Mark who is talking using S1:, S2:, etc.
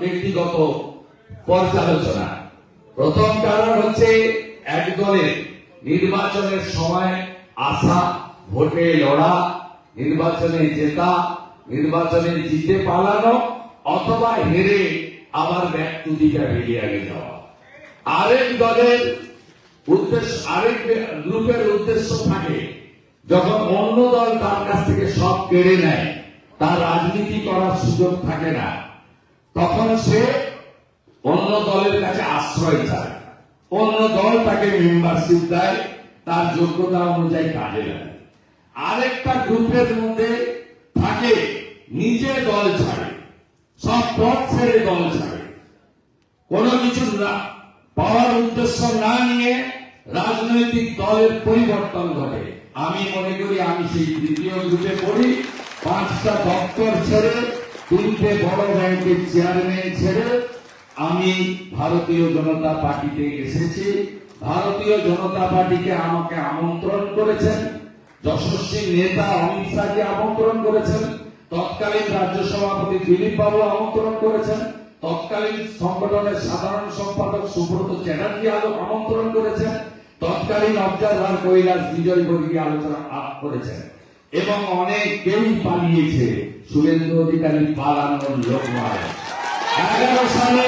S1: ব্যক্তিগত পর্যালোচনা। প্রথম কারণ হচ্ছে এক দলের নির্বাচনের সময় আসা, ভোটে লড়া, নির্বাচনে জেতা, নির্বাচনে জিতে পালানো, অথবা হেরে আবার ব্যাক টু দি বেরিয়ে যাওয়া। আরেক দলের উদ্দেশ্য, আরেক গ্রুপের উদ্দেশ্য থাকে যখন অন্য দল তার কাছ থেকে সব কেড়ে নেয়, তার রাজনীতি করার সুযোগ থাকে না, তখন সে অন্য দলের কাছে আশ্রয় চায়, অন্য দল তাকে মেম্বারশিপ দেয়, তার যোগ্যতা অনুযায়ী কাজে লাগে। আরেকটা গ্রুপের মধ্যে থাকে নিজে দল ছাড়ে, সব পথ ছেড়ে দল ছাড়ে, কোনো কিছু পাওয়ার উদ্দেশ্য না নিয়ে রাজনৈতিক দলের পরিবর্তন ঘটে। আমি মনে করি আমি সেই তৃতীয় গ্রুপে পড়ি। 5টা দপ্তর ছেড়ে, 3টে বড় ব্যাংকের চেয়ারম্যান ছেড়ে আমি ভারতীয় জনতা পার্টিতে এসেছি। ভারতীয় জনতা পার্টিকে আমাকে আমন্ত্রণ করেছেন, যশস্বী নেতা অমিত শাহকে আমন্ত্রণ করেছেন, তৎকালীন রাজ্য সভাপতি দিলীপ বাবু আমন্ত্রণ করেছেন, তৎকালীন সংগঠনের সাধারণ সম্পাদক সুব্রত চ্যাটার্জি আমন্ত্রণ করেছেন, তৎকালীন অবজারভার কৈলাস বিজয় বর্গী আলোচনা করেছেন, এবং অনেকেই পালিয়েছে। শুভেন্দু অধিকারী পালানোর লোক নয়। 11 সালে